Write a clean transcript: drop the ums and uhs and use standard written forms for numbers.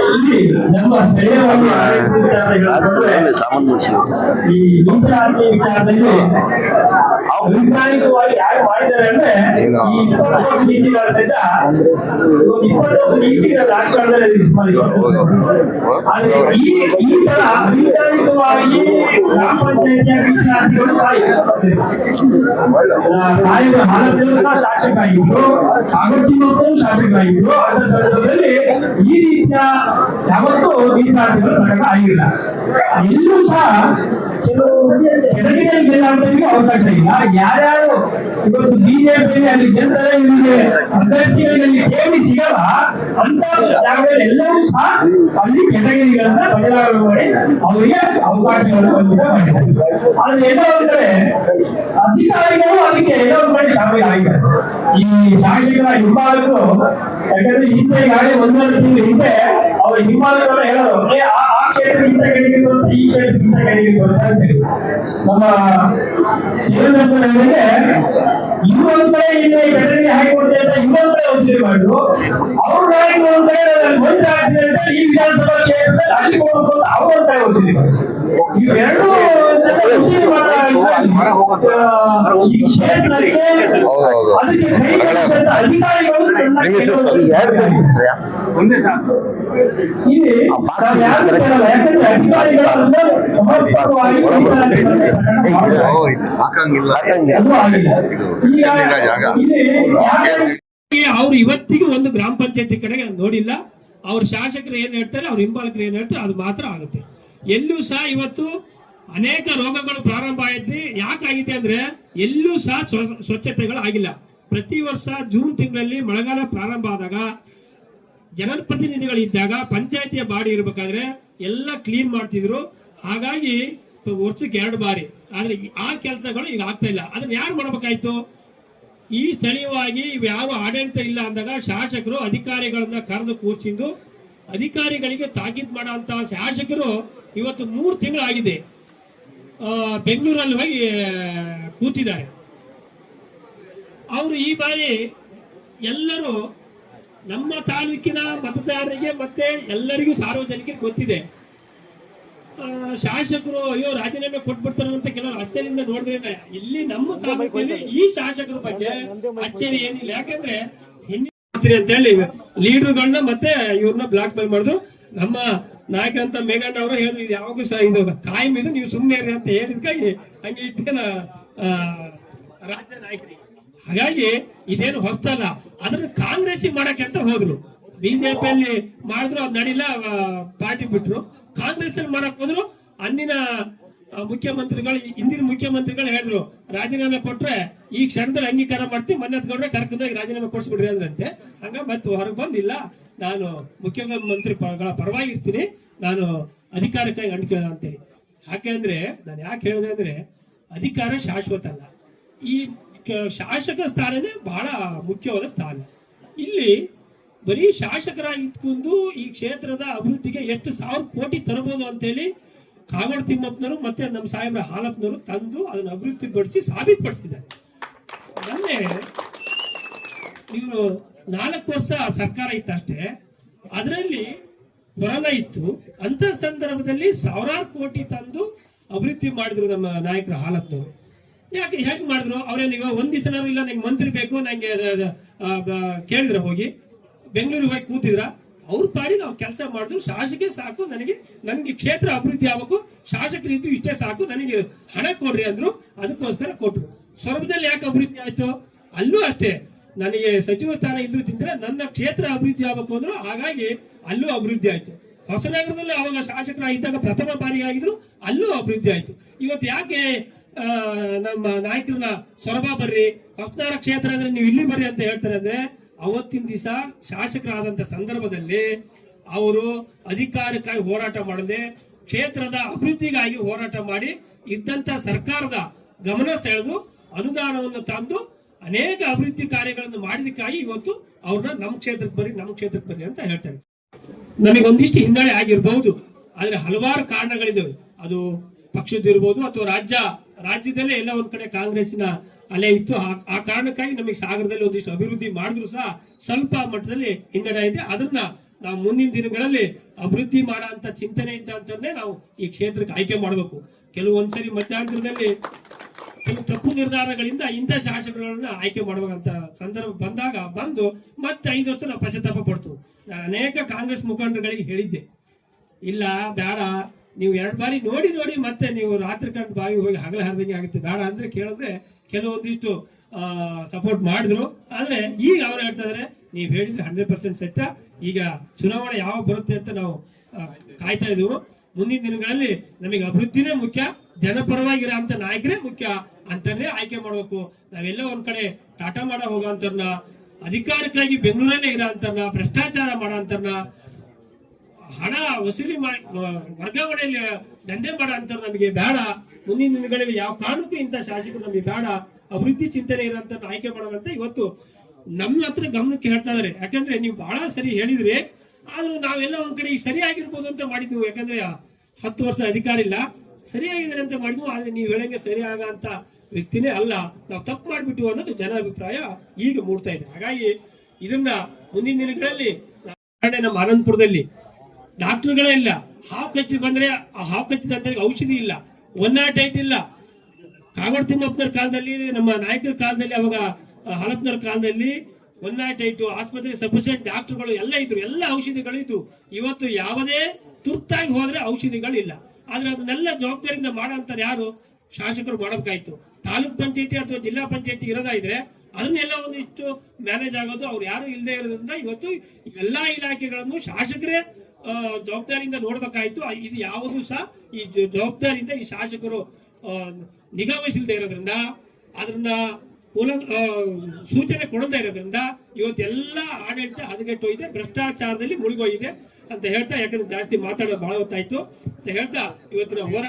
ಇಲ್ಲಿ ನಮ್ಮ ಈ ಮೀಸಲಾತಿ ವಿಚಾರದಲ್ಲಿ ವೈಜ್ಞಾನಿಕವಾಗಿ ಯಾರು ಮಾಡಿದ್ದಾರೆ ಅಂದ್ರೆ ಈ 20 ವರ್ಷ ನೀತಿಗಳ ಸಹಿತ 20 ವರ್ಷ ನೀತಿಗಳ ರಾಜಕಾರಣದಲ್ಲಿ ಆದ್ರೆ ಈ ತರ ವೈಜ್ಞಾನಿಕವಾಗಿ ಗ್ರಾಮ ಪಂಚಾಯತಿಯ ಮೀಸಲಾತಿಗಳು ಸಾಹೇಬರ ಹಾಲಪ್ಪ ಶಾಸಕ ಆಗಿದ್ರು, ಸಾಗರತಿಮ್ಮಪ್ಪರು ಶಾಸಕ ಆಗಿದ್ರು. ಅದರ ಸಂದರ್ಭದಲ್ಲಿ ಈ ರೀತಿಯ ಯಾವತ್ತೂ ಮೀಸಲಾತಿಗಳು ಪ್ರಕಟ ಆಗಿಲ್ಲ. ಎಲ್ಲೂ ಸಹ ಕೆಲವು ಕೆಳಗಿನ ಮೇಲಾಂತರಿಗೆ ಅವಕಾಶ ಇಲ್ಲ. ಯಾರ್ಯಾರು ಇವತ್ತು ಬಿಜೆಪಿ ಅಲ್ಲಿ ಗೆಲ್ತಾರೆ, ಇವರಿಗೆ ಅಭ್ಯರ್ಥಿಗಳಿಗೆ ಠೇವಣಿ ಸಿಗಲ್ಲ ಅಂತ ಜಾಗದಲ್ಲಿ ಎಲ್ಲರೂ ಸಹ ಅಲ್ಲಿ ಕೆಟಗರಿಗಳನ್ನ ಬದಲಾವಣೆ ಮಾಡಿ ಅವರಿಗೆ ಅವಕಾಶಗಳನ್ನು ವಂಚಿತ ಮಾಡಿದ್ದಾರೆ. ಆದ್ರೆ ಎಲ್ಲೋ ಒಂದ್ ಕಡೆ ಅಧಿಕಾರಿಗಳು ಅದಕ್ಕೆ ಎಲ್ಲೋ ಒಂದ್ ಕಡೆ ಶಾಮೀಲ್ ಆಗಿದ್ದಾರೆ. ಈ ಶಾಸಕರ ಹಿಂಬಾಲಕರು, ಯಾಕಂದ್ರೆ ಹಿಂದೆ ಈಗಾಗಲೇ 1 ತಿಂಗಳು ಹಿಂದೆ ಅವರ ಹಿಂಬಾಲಕರು ಹೇಳೋರು ಆ ಕ್ಷೇತ್ರದಿಂದ ಕೆಳಗೆ ಬರುತ್ತೆ, ಈ ಕ್ಷೇತ್ರದಿಂದ ಕೆಳಗೆ ಬರುತ್ತೆ ಅಂತ ಹೇಳಿ. ನಮ್ಮ ದೇವೇಂದ್ರಪ್ಪನವರಿಗೆ ಇವೊಂದ್ ಕಡೆ ಇಲ್ಲಿ ಕೆಳಗೆ ಹಾಕಿಕೊಡ್ತೆ ಅಂತ ಇವೊಂದ್ ಕಡೆ ವಸೂಲಿ ಮಾಡಿದ್ರು. ಅವ್ರ ನಾಯಕರು ಒಂದ್ ಕಡೆ ಮಂತ್ರಿ ಆಗ್ತಿದೆ ಅಂತ ಈ ವಿಧಾನಸಭಾ ಕ್ಷೇತ್ರದಲ್ಲಿ ಅಲ್ಲಿ ಕೊಡಬೇಕು ಅಂತ ಅವ್ರ ಕಡೆ ವಸೂಲಿ ಮಾಡಿದ್ರು. ಇವೆರಡು ವಸೂಲಿ ಈ ಕ್ಷೇತ್ರಕ್ಕೆ ಅದಕ್ಕೆ ಕೈ ಅಧಿಕಾರಿಗಳು ಇಲ್ಲಿ ಯಾಕಂದ್ರೆ ಅಧಿಕಾರಿಗಳು ಅವ್ರು ಇವತ್ತಿಗೆ ಒಂದು ಗ್ರಾಮ ಪಂಚಾಯತಿ ಕಡೆಗೆ ನೋಡಿಲ್ಲ. ಅವ್ರ ಶಾಸಕರು ಏನ್ ಹೇಳ್ತಾರೆ, ಅವ್ರ ಹಿಂಬಾಲಕರು ಏನ್ ಹೇಳ್ತಾರೆ ಅದು ಮಾತ್ರ ಆಗುತ್ತೆ. ಎಲ್ಲೂ ಸಹ ಇವತ್ತು ಅನೇಕ ರೋಗಗಳು ಪ್ರಾರಂಭ ಆಯ್ತು. ಯಾಕಾಗಿದೆ ಅಂದ್ರೆ ಎಲ್ಲೂ ಸಹ ಸ್ವಚ್ಛತೆಗಳು ಆಗಿಲ್ಲ. ಪ್ರತಿ ವರ್ಷ ಜೂನ್ ತಿಂಗಳಲ್ಲಿ ಮಳೆಗಾಲ ಪ್ರಾರಂಭ ಆದಾಗ ಜನಪ್ರತಿನಿಧಿಗಳಿದ್ದಾಗ ಪಂಚಾಯತಿಯ ಬಾಡಿ ಇರ್ಬೇಕಾದ್ರೆ ಎಲ್ಲ ಕ್ಲೀನ್ ಮಾಡ್ತಿದ್ರು. ಹಾಗಾಗಿ ವರ್ಷಕ್ಕೆ 2 ಬಾರಿ. ಆದ್ರೆ ಆ ಕೆಲಸಗಳು ಈಗ ಆಗ್ತಾ ಇಲ್ಲ. ಅದನ್ನ ಯಾರು ಮಾಡ್ಬೇಕಾಯ್ತು? ಈ ಸ್ಥಳೀಯವಾಗಿ ಯಾರು ಆಡಳಿತ ಇಲ್ಲ ಅಂದಾಗ ಶಾಸಕರು ಅಧಿಕಾರಿಗಳನ್ನ ಕರೆದು ಕೂರಿಸಿದ್ದು ಅಧಿಕಾರಿಗಳಿಗೆ ತಾಕೀತು ಮಾಡುವಂತ ಶಾಸಕರು ಇವತ್ತು 3 ತಿಂಗಳಾಗಿದೆ ಬೆಂಗಳೂರಲ್ಲಿ ಹೋಗಿ ಕೂತಿದ್ದಾರೆ. ಅವರು ಈ ಬಾರಿ ಎಲ್ಲರೂ ನಮ್ಮ ತಾಲೂಕಿನ ಮತದಾರರಿಗೆ ಮತ್ತೆ ಎಲ್ಲರಿಗೂ ಸಾರ್ವಜನಿಕರಿಗೆ ಗೊತ್ತಿದೆ. ಶಾಸಕರು ಅಯ್ಯೋ ರಾಜೀನಾಮೆ ಕೊಟ್ಬಿಡ್ತಾರೆ ಅಂತ ಕೆಲವರು ಅಚ್ಚರಿಯಿಂದ ನೋಡಿದ್ರೆ ಇಲ್ಲಿ ನಮ್ಮ ತಾಲೂಕಿನಲ್ಲಿ ಈ ಶಾಸಕರ ಬಗ್ಗೆ ಅಚ್ಚರಿ ಏನಿಲ್ಲ. ಯಾಕಂದ್ರೆ ಅಂತ ಹೇಳಿ ಲೀಡರ್ಗಳನ್ನ ಮತ್ತೆ ಇವ್ರನ್ನ ಬ್ಲಾಕ್ ಮೇಲ್ ಮಾಡಿದ್ರು. ನಮ್ಮ ನಾಯಕರಂತ ಮೇಘಣ್ಣ ಅವರು ಹೇಳಿದ್ರು ಇದು ಯಾವಾಗೂ ಸಹ ಇದು ಕಾಯಂ ಇದು, ನೀವು ಸುಮ್ಮನೆ ಇರ್ರಿ ಅಂತ ಹೇಳಿದ್ಕಾಗಿ ಹಂಗೆ ಇದ್ದೇನ ರಾಜ್ಯ ನಾಯಕರಿಗೆ. ಹಾಗಾಗಿ ಇದೇನು ಹೊಸ್ತಲ್ಲ. ಅದನ್ನ ಕಾಂಗ್ರೆಸ್ ಮಾಡಕ್ಕೆ ಅಂತ ಹೋದ್ರು. ಬಿಜೆಪಿಯಲ್ಲಿ ಮಾಡಿದ್ರು, ಅದ್ ನಡಿಲ್ಲ, ಪಾರ್ಟಿ ಬಿಟ್ರು. ಕಾಂಗ್ರೆಸ್ ಅಲ್ಲಿ ಮಾಡಕ್ ಹೋದ್ರು. ಅಂದಿನ ಮುಖ್ಯಮಂತ್ರಿಗಳು, ಹಿಂದಿನ ಮುಖ್ಯಮಂತ್ರಿಗಳು ಹೇಳಿದ್ರು ರಾಜೀನಾಮೆ ಕೊಟ್ರೆ ಈ ಕ್ಷಣದಲ್ಲಿ ಅಂಗೀಕಾರ ಮಾಡ್ತೀವಿ, ಮನ್ನತ್ಗೌಡ್ರೆ ಕರ್ಕೊಂಡೋಗಿ ರಾಜೀನಾಮೆ ಕೊಡ್ಸ್ಬಿಡ್ರಿ ಅಂದ್ರಂತೆ. ಹಂಗ ಮತ್ತೆ ಹೊರಗೆ ಬಂದಿಲ್ಲ, ನಾನು ಮುಖ್ಯಮಂತ್ರಿಗಳ ಪರವಾಗಿ ಇರ್ತೀನಿ, ನಾನು ಅಧಿಕಾರಕ್ಕಾಗಿ ಅಂಟ್ಕೊಳ್ಳ ಅಂತೇಳಿ. ಯಾಕೆಂದ್ರೆ ನಾನು ಯಾಕೆ ಹೇಳಿದೆ ಅಂದ್ರೆ ಅಧಿಕಾರ ಶಾಶ್ವತ ಅಲ್ಲ. ಈ ಶಾಸಕ ಸ್ಥಾನನೇ ಬಹಳ ಮುಖ್ಯವಾದ ಸ್ಥಾನ. ಇಲ್ಲಿ ಬರೀ ಶಾಸಕರಾಗಿ ಇಟ್ಕೊಂಡು ಈ ಕ್ಷೇತ್ರದ ಅಭಿವೃದ್ಧಿಗೆ ಎಷ್ಟು 1000 ಕೋಟಿ ತರಬಹುದು ಅಂತೇಳಿ ಕಾಗೋಡು ತಿಮ್ಮಪ್ಪನವರು ಮತ್ತೆ ನಮ್ಮ ಸಾಹೇಬ್ರ ಹಾಲಪ್ಪನವರು ತಂದು ಅದನ್ನು ಅಭಿವೃದ್ಧಿ ಪಡಿಸಿ ಸಾಬೀತುಪಡಿಸಿದ್ದಾರೆ. ಮೊನ್ನೆ ಇವರು 4 ವರ್ಷ ಸರ್ಕಾರ ಇತ್ತಷ್ಟೇ, ಅದರಲ್ಲಿ ಕೊರೋನಾ ಇತ್ತು. ಅಂತ ಸಂದರ್ಭದಲ್ಲಿ 1000 ಕೋಟಿ ತಂದು ಅಭಿವೃದ್ಧಿ ಮಾಡಿದ್ರು ನಮ್ಮ ನಾಯಕರು ಹಾಲಪ್ಪನವರು. ಯಾಕೆ ಹೇಗೆ ಮಾಡಿದ್ರು? ಅವ್ರೇನೀಗ ಒಂದ್ ದಿವಸನೂ ಇಲ್ಲ ನಂಗೆ ಮಂತ್ರಿ ಬೇಕು ನಂಗೆ ಕೇಳಿದ್ರ, ಹೋಗಿ ಬೆಂಗಳೂರಿಗೆ ಹೋಗಿ ಕೂತಿದ್ರ? ಅವ್ರ ಪಾಡಿಗೆ ಅವ್ರು ಕೆಲಸ ಮಾಡಿದ್ರು. ಶಾಸಕ ಸಾಕು ನನಗೆ, ಕ್ಷೇತ್ರ ಅಭಿವೃದ್ಧಿ ಆಗ್ಬೇಕು, ಶಾಸಕರು ಇದ್ದು ಇಷ್ಟೇ ಸಾಕು, ನನಗೆ ಹಣ ಕೊಡ್ರಿ ಅಂದ್ರು. ಅದಕ್ಕೋಸ್ಕರ ಕೊಟ್ರು. ಸೊರಬದಲ್ಲಿ ಯಾಕೆ ಅಭಿವೃದ್ಧಿ ಆಯ್ತು? ಅಲ್ಲೂ ಅಷ್ಟೇ, ನನಗೆ ಸಚಿವ ಸ್ಥಾನ ಇದ್ರು ತಿಂದ್ರೆ ನನ್ನ ಕ್ಷೇತ್ರ ಅಭಿವೃದ್ಧಿ ಆಗ್ಬೇಕು ಅಂದ್ರು. ಹಾಗಾಗಿ ಅಲ್ಲೂ ಅಭಿವೃದ್ಧಿ ಆಯ್ತು. ಹೊಸನಗರದಲ್ಲಿ ಅವಾಗ ಶಾಸಕರಾಗಿದ್ದಾಗ ಪ್ರಥಮ ಬಾರಿ ಆಗಿದ್ರು, ಅಲ್ಲೂ ಅಭಿವೃದ್ಧಿ ಆಯ್ತು. ಇವತ್ತು ಯಾಕೆ ನಮ್ಮ ನಾಯಕರನ್ನ ಸೊರಬ ಬರ್ರಿ, ಹೊಸನಗರ ಕ್ಷೇತ್ರ ಅಂದ್ರೆ ನೀವು ಇಲ್ಲಿ ಬರ್ರಿ ಅಂತ ಹೇಳ್ತಾರೆ ಅಂದ್ರೆ, ಅವತ್ತಿನ ದಿವಸ ಶಾಸಕರಾದಂತ ಸಂದರ್ಭದಲ್ಲಿ ಅವರು ಅಧಿಕಾರಕ್ಕಾಗಿ ಹೋರಾಟ ಮಾಡದೆ ಕ್ಷೇತ್ರದ ಅಭಿವೃದ್ಧಿಗಾಗಿ ಹೋರಾಟ ಮಾಡಿ ಇದ್ದಂತ ಸರ್ಕಾರದ ಗಮನ ಸೆಳೆದು ಅನುದಾನವನ್ನು ತಂದು ಅನೇಕ ಅಭಿವೃದ್ಧಿ ಕಾರ್ಯಗಳನ್ನು ಮಾಡಿದಕ್ಕಾಗಿ ಇವತ್ತು ಅವ್ರನ್ನ ನಮ್ಮ ಕ್ಷೇತ್ರಕ್ಕೆ ಬರ್ರಿ ಅಂತ ಹೇಳ್ತಾರೆ. ನಮಗೊಂದಿಷ್ಟು ಹಿನ್ನಡೆ ಆಗಿರ್ಬಹುದು, ಆದ್ರೆ ಹಲವಾರು ಕಾರಣಗಳಿದ್ದಾವೆ. ಅದು ಪಕ್ಷದಿರ್ಬೋದು ಅಥವಾ ರಾಜ್ಯದಲ್ಲೇ ಎಲ್ಲ ಒಂದ್ ಕಡೆ ಕಾಂಗ್ರೆಸ್ಸಿನ ಅಲ್ಲೇ ಇತ್ತು. ಆ ಕಾರಣಕ್ಕಾಗಿ ನಮಗೆ ಸಾಗರದಲ್ಲಿ ಒಂದಿಷ್ಟು ಅಭಿವೃದ್ಧಿ ಮಾಡಿದ್ರು ಸಹ ಸ್ವಲ್ಪ ಮಟ್ಟದಲ್ಲಿ ಹಿನ್ನಡೆ ಇದೆ. ಅದನ್ನ ನಾವು ಮುಂದಿನ ದಿನಗಳಲ್ಲಿ ಅಭಿವೃದ್ಧಿ ಮಾಡೋ ಅಂತ ಚಿಂತನೆ ಅಂತಾನೆ ನಾವು ಈ ಕ್ಷೇತ್ರಕ್ಕೆ ಆಯ್ಕೆ ಮಾಡಬೇಕು. ಕೆಲವೊಂದ್ಸರಿ ಮಧ್ಯಂತರದಲ್ಲಿ ಕೆಲವು ತಪ್ಪು ನಿರ್ಧಾರಗಳಿಂದ ಇಂಥ ಶಾಸಕರುಗಳನ್ನ ಆಯ್ಕೆ ಮಾಡುವಂತ ಸಂದರ್ಭ ಬಂದು ಮತ್ತೆ 5 ವರ್ಷ ನಾವು ಪಶ್ಚಾತ್ತಾಪ ಪಡ್ತು. ನಾನು ಅನೇಕ ಕಾಂಗ್ರೆಸ್ ಮುಖಂಡರುಗಳಿಗೆ ಹೇಳಿದ್ದೆ, ಇಲ್ಲ ಬೇಡ, ನೀವು 2 ಬಾರಿ ನೋಡಿ ಮತ್ತೆ ನೀವು ರಾತ್ರಿ ಕಂಡು ಬಾವಿ ಹೋಗಿ ಹಗಲ ಹರಿದಂಗೆ ಆಗುತ್ತೆ, ಬೇಡ ಅಂದ್ರೆ ಕೇಳಿದ್ರೆ ಕೆಲವೊಂದಿಷ್ಟು ಸಪೋರ್ಟ್ ಮಾಡಿದ್ರು. ಆದ್ರೆ ಈಗ ಅವ್ರು ಹೇಳ್ತಾ ಇದಾರೆ, ನೀವು ಹೇಳಿದ್ರೆ 100% ಸತ್ಯ. ಈಗ ಚುನಾವಣೆ ಯಾವಾಗ ಬರುತ್ತೆ ಅಂತ ನಾವು ಕಾಯ್ತಾ ಇದ್ದೀವಿ. ಮುಂದಿನ ದಿನಗಳಲ್ಲಿ ನಮಗೆ ಅಭಿವೃದ್ಧಿನೇ ಮುಖ್ಯ, ಜನಪರವಾಗಿರೋ ಅಂತ ನಾಯಕರೇ ಮುಖ್ಯ ಅಂತಾನೆ ಆಯ್ಕೆ ಮಾಡ್ಬೇಕು. ನಾವೆಲ್ಲ ಒಂದ್ ಕಡೆ ಟಾಟಾ ಮಾಡೋ ಹೋಗೋ ಅಂತರ್ನ, ಅಧಿಕಾರಿಕವಾಗಿ ಬೆಂಗಳೂರಲ್ಲೇ ಇರೋ ಅಂತರ್ನ, ಭ್ರಷ್ಟಾಚಾರ ಮಾಡೋ ಅಂತರ್ನ, ಹಣ ವಸೂಲಿ ಮಾಡಿ ವರ್ಗಾವಣೆಯಲ್ಲಿ ದಂಧೆ ಮಾಡೋ ಅಂತಾರ ನಮಗೆ ಬೇಡ. ಮುಂದಿನ ದಿನಗಳಲ್ಲಿ ಯಾವ ಕಾರಣಕ್ಕೂ ಇಂಥ ಶಾಸಕರು ನಮಗೆ ಬೇಡ, ಅಭಿವೃದ್ಧಿ ಚಿಂತನೆ ಇರೋಂತ ಆಯ್ಕೆ ಮಾಡೋದಂತ ಇವತ್ತು ನಮ್ಮ ಹತ್ರ ಗಮನಕ್ಕೆ ಹೇಳ್ತಾ ಇದಾರೆ. ಯಾಕಂದ್ರೆ ನೀವು ಬಹಳ ಸರಿ ಹೇಳಿದ್ರಿ, ಆದ್ರೂ ನಾವೆಲ್ಲ ಒಂದ್ ಕಡೆ ಸರಿಯಾಗಿರ್ಬೋದು ಅಂತ ಮಾಡಿದ್ವು. ಯಾಕಂದ್ರೆ 10 ವರ್ಷ ಅಧಿಕಾರ ಇಲ್ಲ, ಸರಿಯಾಗಿದ್ದಾರೆ ಅಂತ ಮಾಡಿದ್ವು. ಆದ್ರೆ ನೀವು ಹೇಳಂಗೆ ಸರಿಯಾಗ ಅಂತ ವ್ಯಕ್ತಿನೇ ಅಲ್ಲ, ನಾವು ತಪ್ಪು ಮಾಡ್ಬಿಟ್ಟು ಅನ್ನೋದು ಜನ ಅಭಿಪ್ರಾಯ ಈಗ ಮೂಡ್ತಾ ಇದೆ. ಹಾಗಾಗಿ ಇದನ್ನ ಮುಂದಿನ ದಿನಗಳಲ್ಲಿ ನಮ್ಮ ಆನಂದಪುರದಲ್ಲಿ ಡಾಕ್ಟರ್ಗಳೇ ಇಲ್ಲ, ಹಾವು ಕಚ್ಚಿ ಬಂದ್ರೆ ಆ ಹಾವು ಕಚ್ಚಿದ ಔಷಧಿ ಇಲ್ಲ, 108 ಇಲ್ಲ. ಕಾಗೋಡು ತಿಮ್ಮಪ್ಪನವ್ರ ಕಾಲದಲ್ಲಿ, ನಮ್ಮ ನಾಯಕರ ಕಾಲದಲ್ಲಿ, ಅವಾಗ ಹಲಪ್ನವ್ರ ಕಾಲದಲ್ಲಿ 108 ಆಸ್ಪತ್ರೆ ಸಫಿಷಿಯಂಟ್ ಡಾಕ್ಟರ್ಗಳು ಎಲ್ಲ ಇದ್ರು, ಎಲ್ಲ ಔಷಧಿಗಳಿದ್ದು. ಇವತ್ತು ಯಾವುದೇ ತುರ್ತಾಗಿ ಹೋದ್ರೆ ಔಷಧಿಗಳಿಲ್ಲ. ಆದ್ರೆ ಅದನ್ನೆಲ್ಲ ಜವಾಬ್ದಾರಿಯಿಂದ ಮಾಡೋಂತಾರೆ ಯಾರು? ಶಾಸಕರು ಮಾಡಬೇಕಾಯ್ತು. ತಾಲೂಕ್ ಪಂಚಾಯತಿ ಅಥವಾ ಜಿಲ್ಲಾ ಪಂಚಾಯತಿ ಇರೋದಾದ್ರೆ ಅದನ್ನೆಲ್ಲ ಒಂದಿಷ್ಟು ಮ್ಯಾನೇಜ್ ಆಗೋದು ಅವ್ರು ಯಾರು ಇಲ್ಲದೆ ಇರೋದ್ರಿಂದ ಇವತ್ತು ಎಲ್ಲಾ ಇಲಾಖೆಗಳನ್ನು ಶಾಸಕರೇ ಜವಾಬ್ದಾರಿಯಿಂದ ನೋಡ್ಬೇಕಾಯ್ತು. ಇದು ಯಾವುದು ಸಹ ಈ ಜವಾಬ್ದಾರಿಯಿಂದ ಈ ಶಾಸಕರು ನಿಗಾವಹಿಸಲ್ದೇ ಇರೋದ್ರಿಂದ, ಅದನ್ನ ಸೂಚನೆ ಕೊಡದೇ ಇರೋದ್ರಿಂದ ಇವತ್ತೆಲ್ಲ ಆಡಳಿತ ಹದಗೆಟ್ಟೋಗಿದೆ, ಭ್ರಷ್ಟಾಚಾರದಲ್ಲಿ ಮುಳುಗೋಗಿದೆ ಅಂತ ಹೇಳ್ತಾ, ಯಾಕಂದ್ರೆ ಜಾಸ್ತಿ ಮಾತಾಡೋದು ಬಹಳ ಹೊತ್ತಾಯ್ತು ಅಂತ ಹೇಳ್ತಾ ಇವತ್ತಿನ ಹೋರಾಟ